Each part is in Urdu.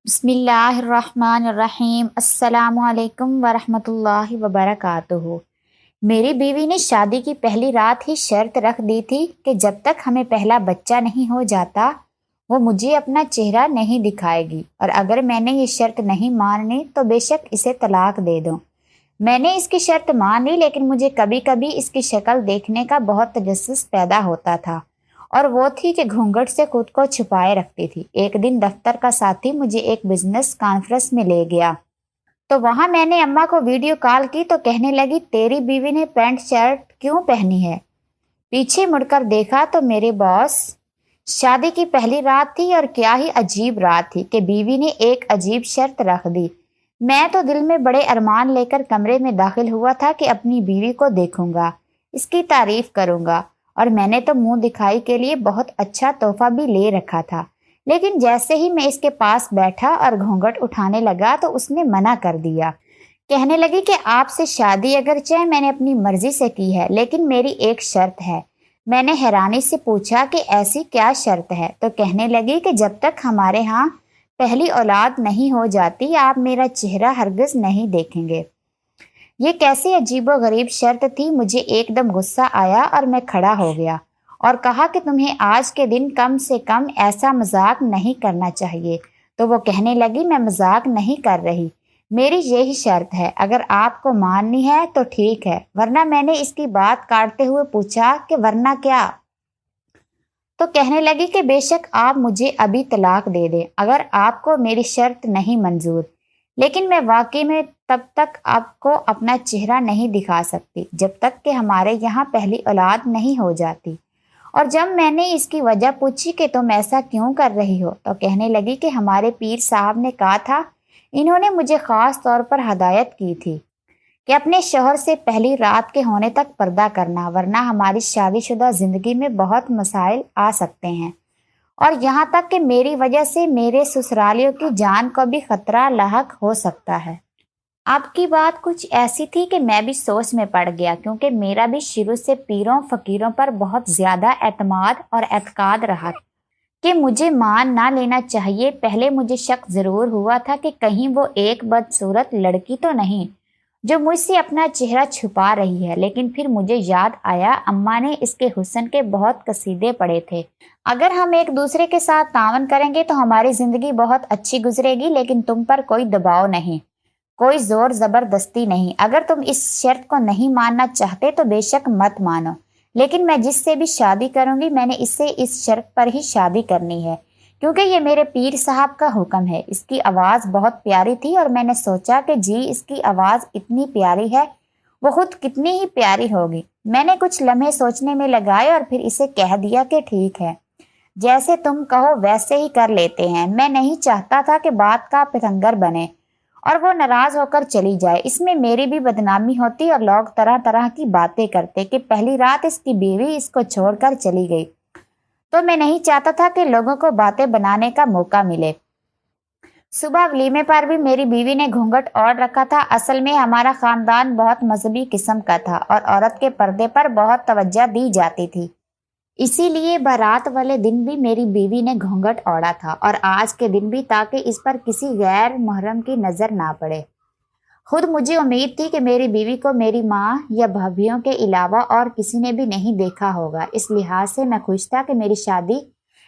بسم اللہ الرحمن الرحیم۔ السلام علیکم ورحمۃ اللہ وبرکاتہ۔ میری بیوی نے شادی کی پہلی رات ہی شرط رکھ دی تھی کہ جب تک ہمیں پہلا بچہ نہیں ہو جاتا وہ مجھے اپنا چہرہ نہیں دکھائے گی، اور اگر میں نے یہ شرط نہیں مانی تو بے شک اسے طلاق دے دو۔ میں نے اس کی شرط مان لی، لیکن مجھے کبھی کبھی اس کی شکل دیکھنے کا بہت تجسس پیدا ہوتا تھا، اور وہ تھی کہ گھونگھٹ سے خود کو چھپائے رکھتی تھی۔ ایک دن دفتر کا ساتھی مجھے ایک بزنس کانفرنس میں لے گیا تو وہاں میں نے اماں کو ویڈیو کال کی تو کہنے لگی، تیری بیوی نے پینٹ شرٹ کیوں پہنی ہے؟ پیچھے مڑ کر دیکھا تو میرے باس۔ شادی کی پہلی رات تھی، اور کیا ہی عجیب رات تھی کہ بیوی نے ایک عجیب شرط رکھ دی۔ میں تو دل میں بڑے ارمان لے کر کمرے میں داخل ہوا تھا کہ اپنی بیوی کو دیکھوں گا، اس کی تعریف کروں گا، اور میں نے تو منہ دکھائی کے لیے بہت اچھا تحفہ بھی لے رکھا تھا۔ لیکن جیسے ہی میں اس کے پاس بیٹھا اور گھونگھٹ اٹھانے لگا تو اس نے منع کر دیا۔ کہنے لگی کہ آپ سے شادی اگرچہ میں نے اپنی مرضی سے کی ہے، لیکن میری ایک شرط ہے۔ میں نے حیرانی سے پوچھا کہ ایسی کیا شرط ہے؟ تو کہنے لگی کہ جب تک ہمارے ہاں پہلی اولاد نہیں ہو جاتی آپ میرا چہرہ ہرگز نہیں دیکھیں گے۔ یہ کیسی عجیب و غریب شرط تھی؟ مجھے ایک دم غصہ آیا اور میں کھڑا ہو گیا اور کہا کہ تمہیں آج کے دن کم سے کم ایسا مذاق نہیں کرنا چاہیے۔ تو وہ کہنے لگی، میں مذاق نہیں کر رہی، میری یہی شرط ہے، اگر آپ کو ماننی ہے تو ٹھیک ہے، ورنہ میں نے اس کی بات کاٹتے ہوئے پوچھا کہ ورنہ کیا؟ تو کہنے لگی کہ بے شک آپ مجھے ابھی طلاق دے دیں اگر آپ کو میری شرط نہیں منظور، لیکن میں واقعی میں تب تک آپ کو اپنا چہرہ نہیں دکھا سکتی جب تک کہ ہمارے یہاں پہلی اولاد نہیں ہو جاتی۔ اور جب میں نے اس کی وجہ پوچھی کہ تم ایسا کیوں کر رہی ہو تو کہنے لگی کہ ہمارے پیر صاحب نے کہا تھا، انہوں نے مجھے خاص طور پر ہدایت کی تھی کہ اپنے شوہر سے پہلی رات کے ہونے تک پردہ کرنا، ورنہ ہماری شادی شدہ زندگی میں بہت مسائل آ سکتے ہیں، اور یہاں تک کہ میری وجہ سے میرے سسرالیوں کی جان کو بھی خطرہ لاحق ہو سکتا ہے۔ آپ کی بات کچھ ایسی تھی کہ میں بھی سوچ میں پڑ گیا، کیونکہ میرا بھی شروع سے پیروں فقیروں پر بہت زیادہ اعتماد اور اعتقاد رہا کہ مجھے مان نہ لینا چاہیے۔ پہلے مجھے شک ضرور ہوا تھا کہ کہیں وہ ایک بدصورت لڑکی تو نہیں جو مجھ سے اپنا چہرہ چھپا رہی ہے، لیکن پھر مجھے یاد آیا اماں نے اس کے حسن کے بہت قصیدے پڑھے تھے۔ اگر ہم ایک دوسرے کے ساتھ تعاون کریں گے تو ہماری زندگی بہت اچھی گزرے گی، لیکن تم پر کوئی دباؤ نہیں، کوئی زور زبردستی نہیں۔ اگر تم اس شرط کو نہیں ماننا چاہتے تو بے شک مت مانو، لیکن میں جس سے بھی شادی کروں گی میں نے اس سے اس شرط پر ہی شادی کرنی ہے، کیونکہ یہ میرے پیر صاحب کا حکم ہے۔ اس کی آواز بہت پیاری تھی اور میں نے سوچا کہ جی اس کی آواز اتنی پیاری ہے وہ خود کتنی ہی پیاری ہوگی۔ میں نے کچھ لمحے سوچنے میں لگائے اور پھر اسے کہہ دیا کہ ٹھیک ہے، جیسے تم کہو ویسے ہی کر لیتے ہیں۔ میں نہیں چاہتا تھا کہ بات کا پتنگر بنے اور وہ ناراض ہو کر چلی جائے، اس میں میری بھی بدنامی ہوتی اور لوگ طرح طرح کی باتیں کرتے کہ پہلی رات اس کی بیوی اس کو چھوڑ کر چلی گئی، تو میں نہیں چاہتا تھا کہ لوگوں کو باتیں بنانے کا موقع ملے۔ صبح ولیمے پر بھی میری بیوی نے گھونگھٹ اوڑھ رکھا تھا۔ اصل میں ہمارا خاندان بہت مذہبی قسم کا تھا اور عورت کے پردے پر بہت توجہ دی جاتی تھی، اسی لیے بارات والے دن بھی میری بیوی نے گھونگھٹ اوڑھا تھا، اور آج کے دن بھی، تاکہ اس پر کسی غیر محرم کی نظر نہ پڑے۔ خود مجھے امید تھی کہ میری بیوی کو میری ماں یا بھابھیوں کے علاوہ اور کسی نے بھی نہیں دیکھا ہوگا، اس لحاظ سے میں خوش تھا کہ میری شادی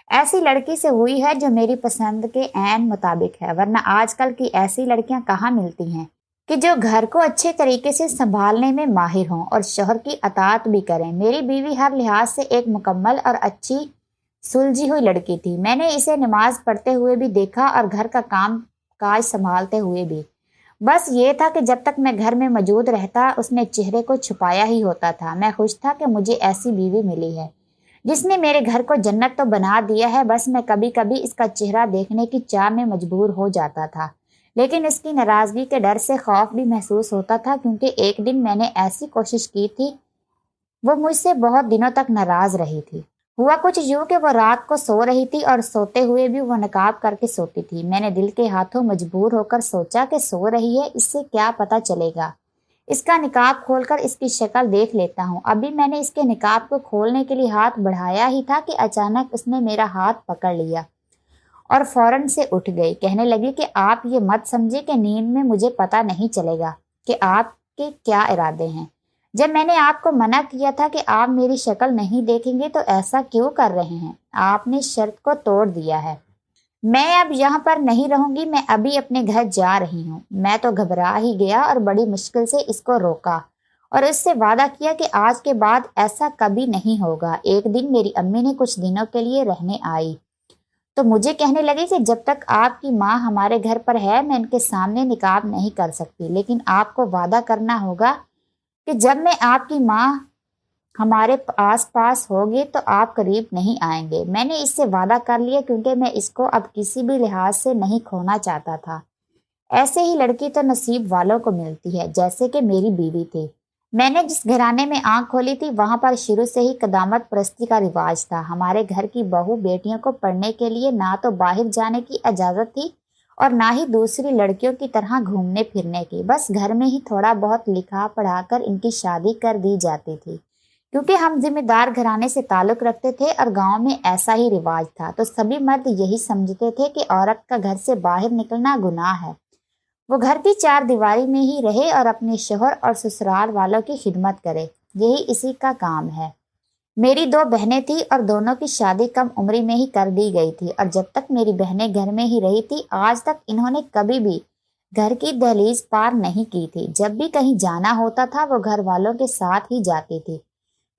ایسی لڑکی سے ہوئی ہے جو میری پسند کے عین مطابق ہے، ورنہ آج کل کی ایسی لڑکیاں کہاں ملتی ہیں کہ جو گھر کو اچھے طریقے سے سنبھالنے میں ماہر ہوں اور شوہر کی اطاعت بھی کریں۔ میری بیوی ہر لحاظ سے ایک مکمل اور اچھی سلجھی ہوئی لڑکی تھی۔ میں نے اسے نماز پڑھتے ہوئے بھی دیکھا اور گھر کا کام کاج سنبھالتے ہوئے بھی۔ بس یہ تھا کہ جب تک میں گھر میں موجود رہتا اس نے چہرے کو چھپایا ہی ہوتا تھا۔ میں خوش تھا کہ مجھے ایسی بیوی ملی ہے جس نے میرے گھر کو جنت تو بنا دیا ہے، بس میں کبھی کبھی اس کا چہرہ دیکھنے کی چاہ میں مجبور ہو جاتا تھا، لیکن اس کی ناراضگی کے ڈر سے خوف بھی محسوس ہوتا تھا، کیونکہ ایک دن میں نے ایسی کوشش کی تھی، وہ مجھ سے بہت دنوں تک ناراض رہی تھی۔ ہوا کچھ یوں کہ وہ رات کو سو رہی تھی اور سوتے ہوئے بھی وہ نقاب کر کے سوتی تھی۔ میں نے دل کے ہاتھوں مجبور ہو کر سوچا کہ سو رہی ہے، اس سے کیا پتہ چلے گا، اس کا نقاب کھول کر اس کی شکل دیکھ لیتا ہوں۔ ابھی میں نے اس کے نقاب کو کھولنے کے لیے ہاتھ بڑھایا ہی تھا کہ اچانک اس نے میرا ہاتھ پکڑ لیا اور فوراً سے اٹھ گئی۔ کہنے لگی کہ آپ یہ مت سمجھے کہ نیند میں مجھے پتہ نہیں چلے گا کہ آپ کے کیا ارادے ہیں۔ جب میں نے آپ کو منع کیا تھا کہ آپ میری شکل نہیں دیکھیں گے تو ایسا کیوں کر رہے ہیں؟ آپ نے شرط کو توڑ دیا ہے۔ میں اب یہاں پر نہیں رہوں گی، میں ابھی اپنے گھر جا رہی ہوں۔ میں تو گھبرا ہی گیا اور بڑی مشکل سے اس کو روکا اور اس سے وعدہ کیا کہ آج کے بعد ایسا کبھی نہیں ہوگا۔ ایک دن میری امی نے کچھ دنوں کے لیے رہنے آئی تو مجھے کہنے لگی کہ جب تک آپ کی ماں ہمارے گھر پر ہے میں ان کے سامنے نقاب نہیں کر سکتی، لیکن آپ کو وعدہ کرنا ہوگا کہ جب میں آپ کی ماں ہمارے آس پاس ہوگی تو آپ قریب نہیں آئیں گے۔ میں نے اس سے وعدہ کر لیا کیونکہ میں اس کو اب کسی بھی لحاظ سے نہیں کھونا چاہتا تھا۔ ایسے ہی لڑکی تو نصیب والوں کو ملتی ہے جیسے کہ میری بیوی تھی۔ میں نے جس گھرانے میں آنکھ کھولی تھی وہاں پر شروع سے ہی قدامت پرستی کا رواج تھا۔ ہمارے گھر کی بہو بیٹیوں کو پڑھنے کے لیے نہ تو باہر جانے کی اجازت تھی اور نہ ہی دوسری لڑکیوں کی طرح گھومنے پھرنے کی، بس گھر میں ہی تھوڑا بہت لکھا پڑھا کر ان کی شادی کر دی جاتی تھی۔ کیونکہ ہم ذمہ دار گھرانے سے تعلق رکھتے تھے اور گاؤں میں ایسا ہی رواج تھا تو سبھی مرد یہی سمجھتے تھے کہ عورت کا گھر سے باہر نکلنا گناہ ہے، وہ گھر کی چار دیواری میں ہی رہے اور اپنے شوہر اور سسرال والوں کی خدمت کرے، یہی اسی کا کام ہے۔ میری دو بہنیں تھیں اور دونوں کی شادی کم عمری میں ہی کر دی گئی تھی، اور جب تک میری بہنیں گھر میں ہی رہی تھی آج تک انہوں نے کبھی بھی گھر کی دہلیز پار نہیں کی تھی۔ جب بھی کہیں جانا ہوتا تھا وہ گھر والوں کے ساتھ ہی جاتی تھی۔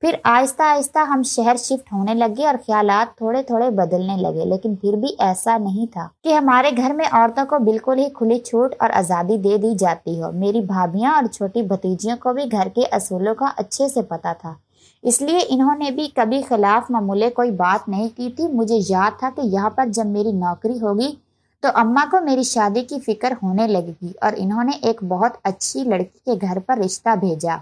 پھر آہستہ آہستہ ہم شہر شفٹ ہونے لگے اور خیالات تھوڑے تھوڑے بدلنے لگے، لیکن پھر بھی ایسا نہیں تھا کہ ہمارے گھر میں عورتوں کو بالکل ہی کھلی چھوٹ اور آزادی دے دی جاتی ہو۔ میری بھابیاں اور چھوٹی بھتیجیوں کو بھی گھر کے اصولوں کا اچھے سے پتہ تھا، اس لیے انہوں نے بھی کبھی خلاف معمولے کوئی بات نہیں کی تھی۔ مجھے یاد تھا کہ یہاں پر جب میری نوکری ہوگی تو اماں کو میری شادی کی فکر ہونے لگے گی اور انہوں نے ایک بہت اچھی لڑکی کے گھر پر رشتہ بھیجا۔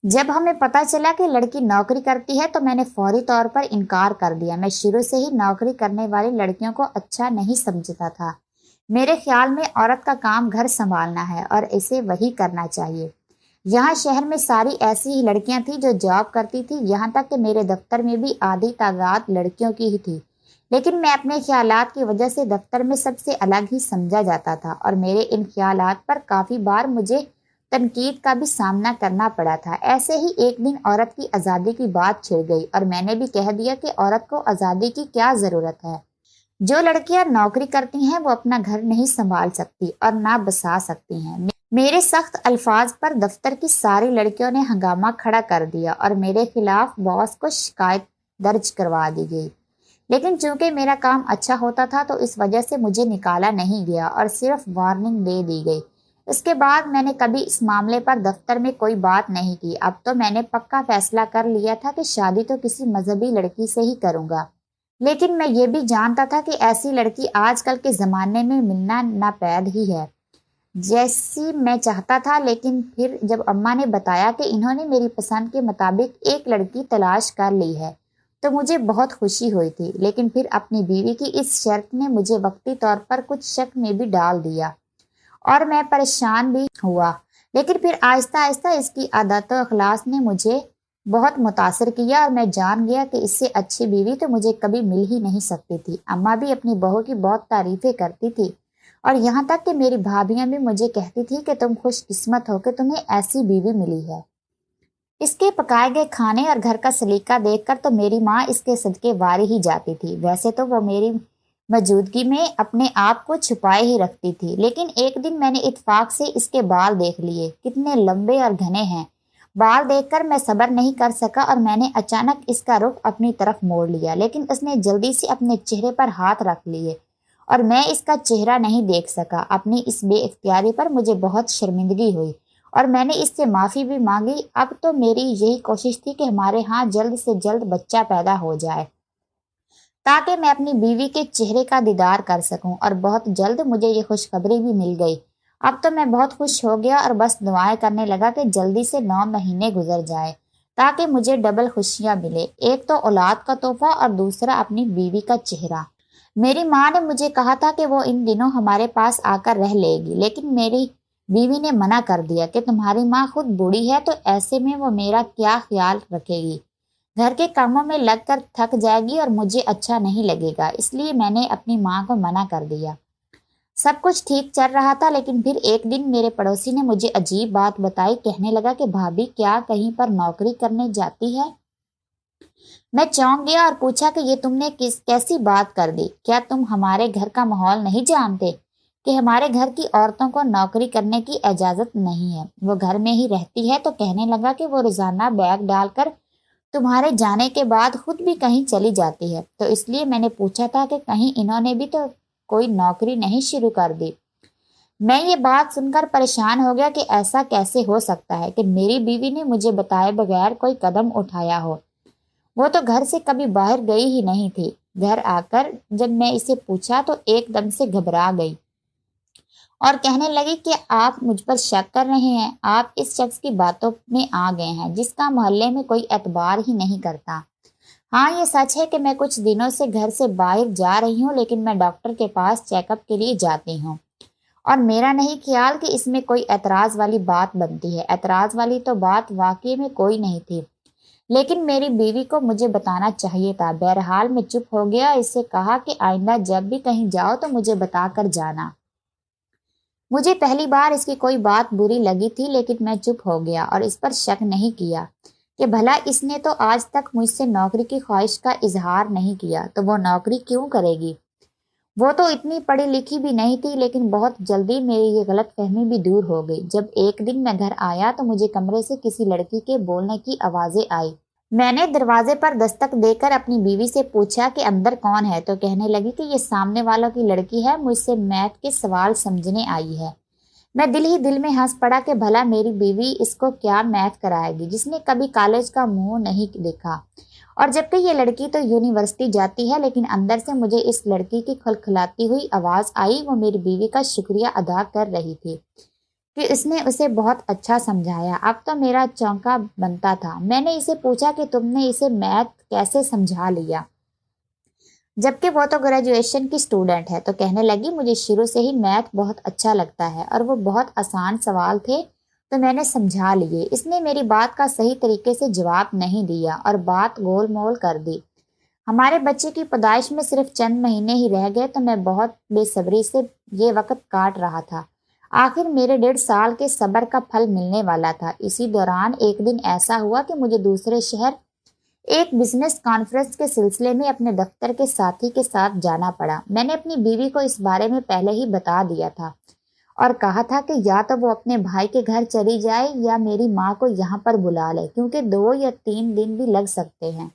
جب ہمیں پتہ چلا کہ لڑکی نوکری کرتی ہے تو میں نے فوری طور پر انکار کر دیا۔ میں شروع سے ہی نوکری کرنے والی لڑکیوں کو اچھا نہیں سمجھتا تھا۔ میرے خیال میں عورت کا کام گھر سنبھالنا ہے اور اسے وہی کرنا چاہیے۔ یہاں شہر میں ساری ایسی ہی لڑکیاں تھیں جو جاب کرتی تھی، یہاں تک کہ میرے دفتر میں بھی آدھی تعداد لڑکیوں کی ہی تھی، لیکن میں اپنے خیالات کی وجہ سے دفتر میں سب سے الگ ہی سمجھا جاتا تھا اور میرے ان خیالات پر کافی بار مجھے تنقید کا بھی سامنا کرنا پڑا تھا۔ ایسے ہی ایک دن عورت کی آزادی کی بات چھڑ گئی اور میں نے بھی کہہ دیا کہ عورت کو آزادی کی کیا ضرورت ہے؟ جو لڑکیاں نوکری کرتی ہیں وہ اپنا گھر نہیں سنبھال سکتی اور نہ بسا سکتی ہیں۔ میرے سخت الفاظ پر دفتر کی ساری لڑکیوں نے ہنگامہ کھڑا کر دیا اور میرے خلاف باس کو شکایت درج کروا دی گئی، لیکن چونکہ میرا کام اچھا ہوتا تھا تو اس وجہ سے مجھے نکالا نہیں گیا اور صرف وارننگ دے دی گئی۔ اس کے بعد میں نے کبھی اس معاملے پر دفتر میں کوئی بات نہیں کی۔ اب تو میں نے پکا فیصلہ کر لیا تھا کہ شادی تو کسی مذہبی لڑکی سے ہی کروں گا، لیکن میں یہ بھی جانتا تھا کہ ایسی لڑکی آج کل کے زمانے میں ملنا ناپید ہی ہے جیسی میں چاہتا تھا۔ لیکن پھر جب اماں نے بتایا کہ انہوں نے میری پسند کے مطابق ایک لڑکی تلاش کر لی ہے تو مجھے بہت خوشی ہوئی تھی، لیکن پھر اپنی بیوی کی اس شرط نے مجھے وقتی طور پر کچھ شک میں بھی ڈال دیا اور میں پریشان بھی ہوا، لیکن پھر آہستہ آہستہ اس کی عادت و اخلاق نے مجھے بہت متاثر کیا اور میں جان گیا کہ اس سے اچھی بیوی تو مجھے کبھی مل ہی نہیں سکتی تھی۔ اماں بھی اپنی بہو کی بہت تعریفیں کرتی تھی اور یہاں تک کہ میری بھابیاں بھی مجھے کہتی تھی کہ تم خوش قسمت ہو کہ تمہیں ایسی بیوی ملی ہے۔ اس کے پکائے گئے کھانے اور گھر کا سلیقہ دیکھ کر تو میری ماں اس کے صدقے واری ہی جاتی تھی۔ ویسے تو وہ میری موجودگی میں اپنے آپ کو چھپائے ہی رکھتی تھی، لیکن ایک دن میں نے اتفاق سے اس کے بال دیکھ لیے، کتنے لمبے اور گھنے ہیں۔ بال دیکھ کر میں صبر نہیں کر سکا اور میں نے اچانک اس کا رخ اپنی طرف موڑ لیا، لیکن اس نے جلدی سے اپنے چہرے پر ہاتھ رکھ لیے اور میں اس کا چہرہ نہیں دیکھ سکا۔ اپنی اس بے اختیاری پر مجھے بہت شرمندگی ہوئی اور میں نے اس سے معافی بھی مانگی۔ اب تو میری یہی کوشش تھی کہ ہمارے ہاں جلد سے جلد بچہ پیدا ہو جائے تاکہ میں اپنی بیوی کے چہرے کا دیدار کر سکوں، اور بہت جلد مجھے یہ خوشخبری بھی مل گئی۔ اب تو میں بہت خوش ہو گیا اور بس دعائیں کرنے لگا کہ جلدی سے 9 مہینے گزر جائے تاکہ مجھے ڈبل خوشیاں ملے، ایک تو اولاد کا تحفہ اور دوسرا اپنی بیوی کا چہرہ۔ میری ماں نے مجھے کہا تھا کہ وہ ان دنوں ہمارے پاس آ کر رہ لے گی، لیکن میری بیوی نے منع کر دیا کہ تمہاری ماں خود بوڑھی ہے تو ایسے میں وہ میرا کیا خیال رکھے گی۔ گھر کے کاموں میں لگ کر تھک جائے گی اور مجھے اچھا نہیں لگے گا، اس لیے میں نے اپنی ماں کو منع کر دیا۔ سب کچھ ٹھیک چل رہا تھا، لیکن پھر ایک دن میرے پڑوسی نے مجھے عجیب بات بتائی۔ کہنے لگا کہ بھابھی کیا کہیں پر نوکری کرنے جاتی ہے؟ میں چونک گیا اور پوچھا کہ یہ تم نے کیسی بات کر دی؟ کیا تم ہمارے گھر کا ماحول نہیں جانتے کہ ہمارے گھر کی عورتوں کو نوکری کرنے کی اجازت نہیں ہے؟ وہ گھر میں ہی رہتی ہے۔ تو کہنے لگا کہ وہ روزانہ بیگ ڈال کر تمہارے جانے کے بعد خود بھی کہیں چلی جاتی ہے، تو اس لیے میں نے پوچھا تھا کہ کہیں انہوں نے بھی تو کوئی نوکری نہیں شروع کر دی۔ میں یہ بات سن کر پریشان ہو گیا کہ ایسا کیسے ہو سکتا ہے کہ میری بیوی نے مجھے بتائے بغیر کوئی قدم اٹھایا ہو۔ وہ تو گھر سے کبھی باہر گئی ہی نہیں تھی۔ گھر آ کر جب میں اسے پوچھا تو ایک دم سے گھبرا گئی اور کہنے لگی کہ آپ مجھ پر شک کر رہے ہیں، آپ اس شخص کی باتوں میں آ گئے ہیں جس کا محلے میں کوئی اعتبار ہی نہیں کرتا۔ ہاں، یہ سچ ہے کہ میں کچھ دنوں سے گھر سے باہر جا رہی ہوں، لیکن میں ڈاکٹر کے پاس چیک اپ کے لیے جاتی ہوں، اور میرا نہیں خیال کہ اس میں کوئی اعتراض والی بات بنتی ہے۔ اعتراض والی تو بات واقعی میں کوئی نہیں تھی، لیکن میری بیوی کو مجھے بتانا چاہیے تھا۔ بہرحال میں چپ ہو گیا، اس سے کہا کہ آئندہ جب بھی کہیں جاؤ تو مجھے بتا کر جانا۔ مجھے پہلی بار اس کی کوئی بات بری لگی تھی، لیکن میں چپ ہو گیا اور اس پر شک نہیں کیا کہ بھلا اس نے تو آج تک مجھ سے نوکری کی خواہش کا اظہار نہیں کیا، تو وہ نوکری کیوں کرے گی؟ وہ تو اتنی پڑھی لکھی بھی نہیں تھی۔ لیکن بہت جلدی میری یہ غلط فہمی بھی دور ہو گئی۔ جب ایک دن میں گھر آیا تو مجھے کمرے سے کسی لڑکی کے بولنے کی آوازیں آئی۔ میں نے دروازے پر دستک دے کر اپنی بیوی سے پوچھا کہ اندر کون ہے؟ تو کہنے لگی کہ یہ سامنے والوں کی لڑکی ہے، مجھ سے میتھ کے سوال سمجھنے آئی ہے۔ میں دل ہی دل میں ہنس پڑا کہ بھلا میری بیوی اس کو کیا میتھ کرائے گی، جس نے کبھی کالج کا منہ نہیں دیکھا، اور جبکہ یہ لڑکی تو یونیورسٹی جاتی ہے۔ لیکن اندر سے مجھے اس لڑکی کی کھلکھلاتی ہوئی آواز آئی۔ وہ میری بیوی کا شکریہ ادا کر رہی تھی کہ اس نے اسے بہت اچھا سمجھایا۔ اب تو میرا چونکا بنتا تھا۔ میں نے اسے پوچھا کہ تم نے اسے میتھ کیسے سمجھا لیا، جبکہ وہ تو گریجویشن کی اسٹوڈنٹ ہے؟ تو کہنے لگی مجھے شروع سے ہی میتھ بہت اچھا لگتا ہے، اور وہ بہت آسان سوال تھے تو میں نے سمجھا لیے۔ اس نے میری بات کا صحیح طریقے سے جواب نہیں دیا اور بات گول مول کر دی۔ ہمارے بچے کی پیدائش میں صرف چند مہینے ہی رہ گئے، تو میں بہت بے صبری سے یہ وقت کاٹ رہا تھا۔ آخر میرے 1.5 سال کے صبر کا پھل ملنے والا تھا۔ اسی دوران ایک دن ایسا ہوا کہ مجھے دوسرے شہر ایک بزنس کانفرنس کے سلسلے میں اپنے دفتر کے ساتھی کے ساتھ جانا پڑا۔ میں نے اپنی بیوی کو اس بارے میں پہلے ہی بتا دیا تھا اور کہا تھا کہ یا تو وہ اپنے بھائی کے گھر چلی جائے یا میری ماں کو یہاں پر بلا لے، کیونکہ 2 یا 3 دن بھی لگ سکتے ہیں۔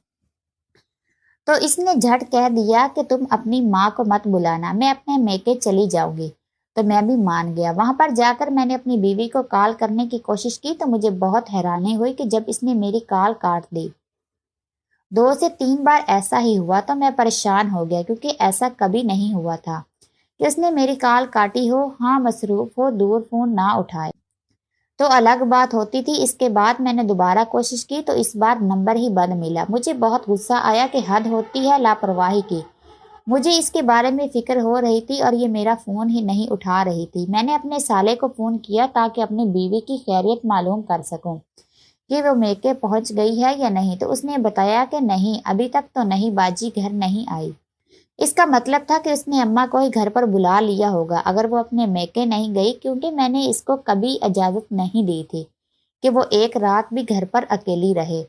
تو اس نے جھٹ کہہ دیا کہ تم اپنی ماں کو مت بلانا، میں اپنے میکے چلی جاؤں گی۔ تو میں بھی مان گیا۔ وہاں پر جا کر میں نے اپنی بیوی کو کال کرنے کی کوشش کی تو مجھے بہت حیرانی ہوئی کہ جب اس نے میری کال کاٹ دی۔ 2 سے 3 بار ایسا ہی ہوا تو میں پریشان ہو گیا، کیونکہ ایسا کبھی نہیں ہوا تھا کہ اس نے میری کال کاٹی ہو، ہاں مصروف ہو، دور فون نہ اٹھائے تو الگ بات ہوتی تھی۔ اس کے بعد میں نے دوبارہ کوشش کی تو اس بار نمبر ہی بند ملا۔ مجھے بہت غصہ آیا کہ حد ہوتی ہے لاپرواہی کی۔ مجھے اس کے بارے میں فکر ہو رہی تھی اور یہ میرا فون ہی نہیں اٹھا رہی تھی۔ میں نے اپنے سالے کو فون کیا تاکہ اپنی بیوی کی خیریت معلوم کر سکوں کہ وہ میکے پہنچ گئی ہے یا نہیں، تو اس نے بتایا کہ نہیں، ابھی تک تو نہیں، باجی گھر نہیں آئی۔ اس کا مطلب تھا کہ اس نے اماں کو ہی گھر پر بلا لیا ہوگا اگر وہ اپنے میکے نہیں گئی، کیونکہ میں نے اس کو کبھی اجازت نہیں دی تھی کہ وہ ایک رات بھی گھر پر اکیلی رہے۔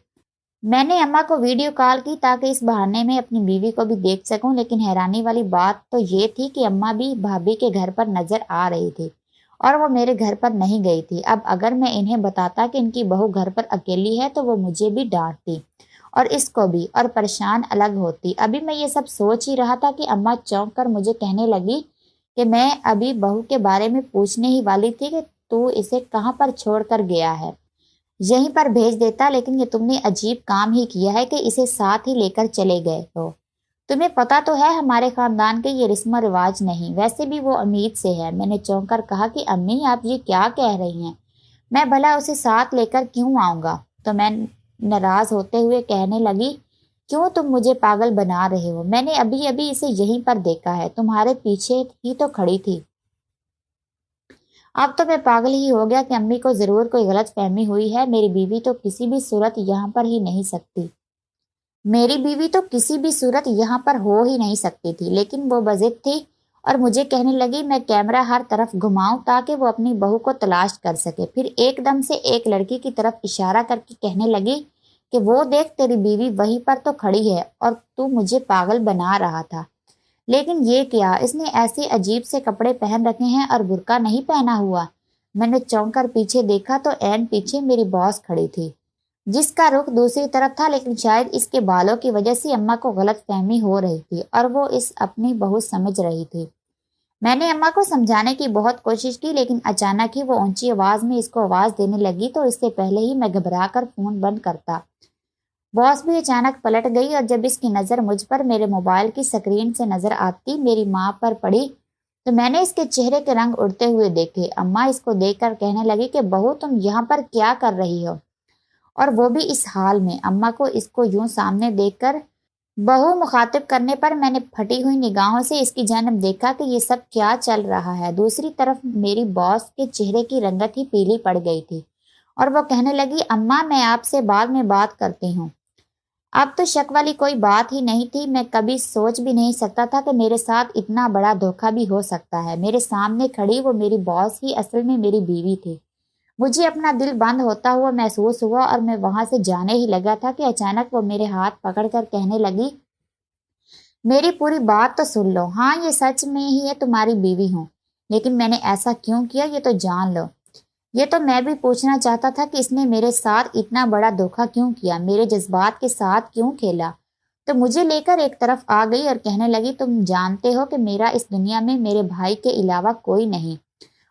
میں نے اماں کو ویڈیو کال کی تاکہ اس بہانے میں اپنی بیوی کو بھی دیکھ سکوں، لیکن حیرانی والی بات تو یہ تھی کہ اماں بھی بھابھی کے گھر پر نظر آ رہی تھی اور وہ میرے گھر پر نہیں گئی تھی۔ اب اگر میں انہیں بتاتا کہ ان کی بہو گھر پر اکیلی ہے تو وہ مجھے بھی ڈانٹتی اور اس کو بھی، اور پریشان الگ ہوتی۔ ابھی میں یہ سب سوچ ہی رہا تھا کہ اماں چونک کر مجھے کہنے لگی کہ میں ابھی بہو کے بارے میں پوچھنے ہی والی تھی کہ تو اسے کہاں پر چھوڑ کر گیا ہے، یہیں پر بھیج دیتا، لیکن یہ تم نے عجیب کام ہی کیا ہے کہ اسے ساتھ ہی لے کر چلے گئے ہو۔ تمہیں پتا تو ہے ہمارے خاندان کے یہ رسم و رواج نہیں، ویسے بھی وہ امید سے ہے۔ میں نے چونک کر کہا کہ امی آپ یہ کیا کہہ رہی ہیں، میں بھلا اسے ساتھ لے کر کیوں آؤں گا؟ تو میں ناراض ہوتے ہوئے کہنے لگی کیوں تم مجھے پاگل بنا رہے ہو، میں نے ابھی ابھی اسے یہیں پر دیکھا ہے، تمہارے پیچھے ہی تو کھڑی تھی۔ اب تو میں پاگل ہی ہو گیا کہ امی کو ضرور کوئی غلط فہمی ہوئی ہے، میری بیوی تو کسی بھی صورت یہاں پر ہی نہیں سکتی۔ میری بیوی تو کسی بھی صورت یہاں پر ہو ہی نہیں سکتی تھی، لیکن وہ بضد تھی اور مجھے کہنے لگی میں کیمرہ ہر طرف گھماؤں تاکہ وہ اپنی بہو کو تلاش کر سکے۔ پھر ایک دم سے ایک لڑکی کی طرف اشارہ کر کے کہنے لگی کہ وہ دیکھ تیری بیوی وہیں پر تو کھڑی ہے اور تو مجھے پاگل بنا رہا تھا۔ لیکن یہ کیا، اس نے ایسے عجیب سے کپڑے پہن رکھے ہیں اور برقع نہیں پہنا ہوا۔ میں نے چونک کر پیچھے دیکھا تو عین پیچھے میری باس کھڑی تھی، جس کا رخ دوسری طرف تھا، لیکن شاید اس کے بالوں کی وجہ سے اماں کو غلط فہمی ہو رہی تھی اور وہ اس اپنی بہو سمجھ رہی تھی۔ میں نے اماں کو سمجھانے کی بہت کوشش کی، لیکن اچانک ہی وہ اونچی آواز میں اس کو آواز دینے لگی تو اس سے پہلے ہی میں گھبرا کر فون بند کرتا، باس بھی اچانک پلٹ گئی اور جب اس کی نظر مجھ پر میرے موبائل کی سکرین سے نظر آتی میری ماں پر پڑی تو میں نے اس کے چہرے کے رنگ اڑتے ہوئے دیکھے۔ اماں اس کو دیکھ کر کہنے لگی کہ بہو تم یہاں پر کیا کر رہی ہو، اور وہ بھی اس حال میں۔ اماں کو اس کو یوں سامنے دیکھ کر بہو مخاطب کرنے پر میں نے پھٹی ہوئی نگاہوں سے اس کی جانب دیکھا کہ یہ سب کیا چل رہا ہے۔ دوسری طرف میری باس کے چہرے کی رنگت ہی پیلی پڑ گئی تھی اور وہ کہنے لگی اماں میں آپ سے بعد میں بات کرتی ہوں۔ اب تو شک والی کوئی بات ہی نہیں تھی، میں کبھی سوچ بھی نہیں سکتا تھا کہ میرے ساتھ اتنا بڑا دھوکہ بھی ہو سکتا ہے۔ میرے سامنے کھڑی وہ میری باس ہی اصل میں میری بیوی تھی۔ مجھے اپنا دل بند ہوتا ہوا محسوس ہوا اور میں وہاں سے جانے ہی لگا تھا کہ اچانک وہ میرے ہاتھ پکڑ کر کہنے لگی میری پوری بات تو سن لو، ہاں یہ سچ میں ہی ہے تمہاری بیوی ہوں، لیکن میں نے ایسا کیوں کیا یہ تو جان لو۔ یہ تو میں بھی پوچھنا چاہتا تھا کہ اس نے میرے ساتھ اتنا بڑا دھوکہ کیوں کیا، میرے جذبات کے ساتھ کیوں کھیلا۔ تو مجھے لے کر ایک طرف آ گئی اور کہنے لگی تم جانتے ہو کہ میرا اس دنیا میں میرے بھائی کے علاوہ کوئی نہیں،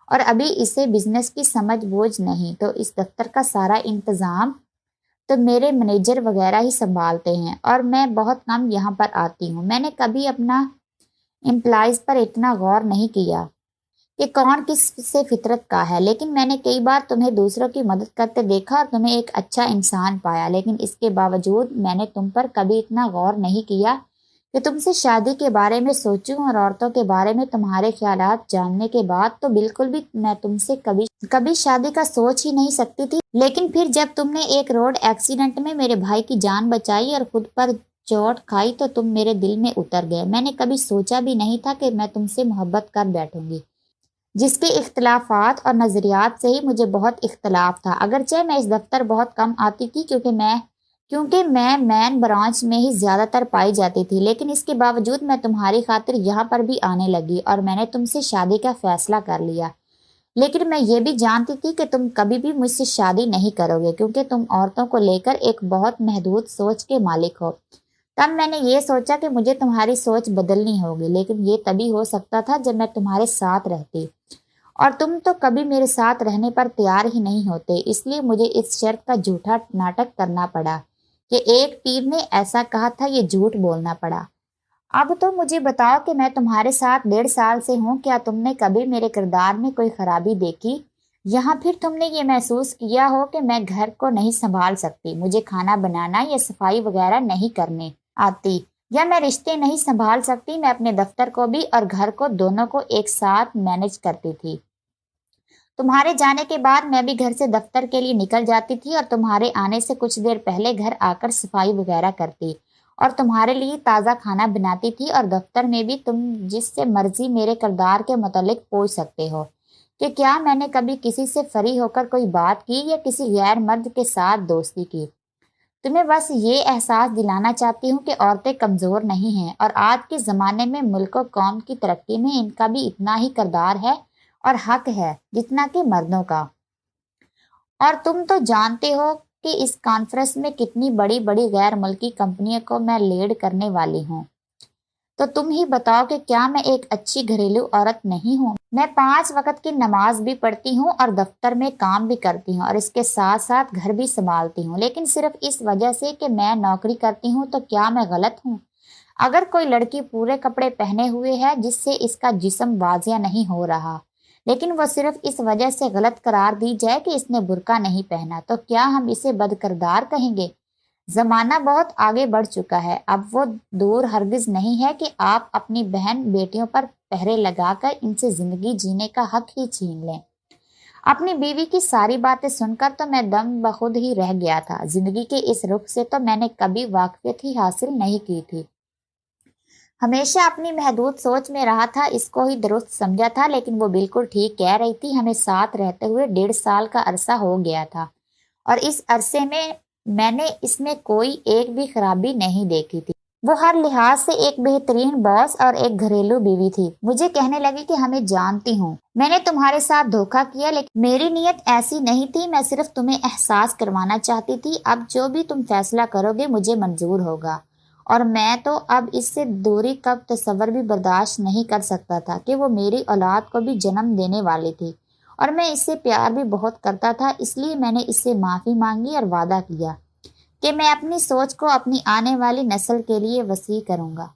اور ابھی اسے بزنس کی سمجھ بوجھ نہیں، تو اس دفتر کا سارا انتظام تو میرے مینیجر وغیرہ ہی سنبھالتے ہیں اور میں بہت کم یہاں پر آتی ہوں۔ میں نے کبھی اپنا امپلائیز پر اتنا غور نہیں کیا کہ کون کس سے فطرت کا ہے، لیکن میں نے کئی بار تمہیں دوسروں کی مدد کرتے دیکھا اور تمہیں ایک اچھا انسان پایا، لیکن اس کے باوجود میں نے تم پر کبھی اتنا غور نہیں کیا کہ تم سے شادی کے بارے میں سوچوں، اور عورتوں کے بارے میں تمہارے خیالات جاننے کے بعد تو بالکل بھی میں تم سے کبھی شادی کا سوچ ہی نہیں سکتی تھی۔ لیکن پھر جب تم نے ایک روڈ ایکسیڈنٹ میں میرے بھائی کی جان بچائی اور خود پر چوٹ کھائی تو تم میرے دل میں اتر گئے۔ میں نے کبھی سوچا بھی نہیں تھا کہ میں تم سے محبت کر بیٹھوں گی، جس کے اختلافات اور نظریات سے ہی مجھے بہت اختلاف تھا۔ اگرچہ میں اس دفتر بہت کم آتی تھی کیونکہ میں مین برانچ میں ہی زیادہ تر پائی جاتی تھی، لیکن اس کے باوجود میں تمہاری خاطر یہاں پر بھی آنے لگی اور میں نے تم سے شادی کا فیصلہ کر لیا۔ لیکن میں یہ بھی جانتی تھی کہ تم کبھی بھی مجھ سے شادی نہیں کرو گے، کیونکہ تم عورتوں کو لے کر ایک بہت محدود سوچ کے مالک ہو۔ تب میں نے یہ سوچا کہ مجھے تمہاری سوچ بدلنی ہوگی، لیکن یہ تبھی ہو سکتا تھا جب میں تمہارے ساتھ رہتی، اور تم تو کبھی میرے ساتھ رہنے پر تیار ہی نہیں ہوتے، اس لیے مجھے اس شرط کا جھوٹا ناٹک کرنا پڑا کہ ایک پیر نے ایسا کہا تھا، یہ جھوٹ بولنا پڑا۔ اب تو مجھے بتاؤ کہ میں تمہارے ساتھ 1.5 سال سے ہوں، کیا تم نے کبھی میرے کردار میں کوئی خرابی دیکھی؟ یہاں پھر تم نے یہ محسوس کیا ہو کہ میں گھر کو نہیں سنبھال سکتی، مجھے کھانا بنانا یا صفائی وغیرہ نہیں کرنے آتی، یا میں رشتے نہیں سنبھال سکتی، میں اپنے دفتر کو بھی اور گھر کو دونوں کو ایک ساتھ مینج کرتی تھی۔ تمہارے جانے کے بعد میں بھی گھر سے دفتر کے لیے نکل جاتی تھی اور تمہارے آنے سے کچھ دیر پہلے گھر آ کر صفائی وغیرہ کرتی اور تمہارے لیے تازہ کھانا بناتی تھی، اور دفتر میں بھی تم جس سے مرضی میرے کردار کے متعلق پوچھ سکتے ہو کہ کیا میں نے کبھی کسی سے فری ہو کر کوئی بات کی یا کسی غیر مرد کے ساتھ دوستی کی۔ تمہیں بس یہ احساس دلانا چاہتی ہوں کہ عورتیں کمزور نہیں ہیں، اور آج کے زمانے میں ملک و قوم کی ترقی میں ان کا بھی اتنا ہی کردار ہے اور حق ہے جتنا کہ مردوں کا۔ اور تم تو جانتے ہو کہ اس کانفرنس میں کتنی بڑی بڑی غیر ملکی کمپنیوں کو میں لیڈ کرنے والی ہوں، تو تم ہی بتاؤ کہ کیا میں ایک اچھی گھریلو عورت نہیں ہوں؟ میں 5 وقت کی نماز بھی پڑھتی ہوں اور دفتر میں کام بھی کرتی ہوں اور اس کے ساتھ ساتھ گھر بھی سنبھالتی ہوں، لیکن صرف اس وجہ سے کہ میں نوکری کرتی ہوں تو کیا میں غلط ہوں؟ اگر کوئی لڑکی پورے کپڑے پہنے ہوئے ہے جس سے اس کا جسم واضح نہیں ہو رہا، لیکن وہ صرف اس وجہ سے غلط قرار دی جائے کہ اس نے برقع نہیں پہنا، تو کیا ہم اسے بدکردار کہیں گے؟ زمانہ بہت آگے بڑھ چکا ہے، اب وہ دور ہرگز نہیں ہے کہ آپ اپنی بہن بیٹیوں پر پہرے لگا کر ان سے زندگی جینے کا حق ہی چھین لیں۔ اپنی بیوی کی ساری باتیں سن کر تو میں دم بخود ہی رہ گیا تھا۔ زندگی کے اس رخ سے تو میں نے کبھی واقفیت ہی حاصل نہیں کی تھی۔ ہمیشہ اپنی محدود سوچ میں رہا تھا، اس کو ہی درست سمجھا تھا، لیکن وہ بالکل ٹھیک کہہ رہی تھی۔ ہمیں ساتھ رہتے ہوئے 1.5 سال کا عرصہ ہو گیا تھا، اور اس عرصے میں نے اس میں کوئی ایک بھی خرابی نہیں دیکھی تھی۔ وہ ہر لحاظ سے ایک بہترین باس اور ایک گھریلو بیوی تھی۔ مجھے کہنے لگی کہ ہمیں جانتی ہوں، میں نے تمہارے ساتھ دھوکہ کیا، لیکن میری نیت ایسی نہیں تھی۔ میں صرف تمہیں احساس کروانا چاہتی تھی۔ اب جو بھی تم فیصلہ کرو گے مجھے منظور ہوگا، اور میں تو اب اس سے دوری کب تصور بھی برداشت نہیں کر سکتا تھا کہ وہ میری اولاد کو بھی جنم دینے والی تھی، اور میں اس سے پیار بھی بہت کرتا تھا۔ اس لیے میں نے اس سے معافی مانگی اور وعدہ کیا کہ میں اپنی سوچ کو اپنی آنے والی نسل کے لیے وسیع کروں گا۔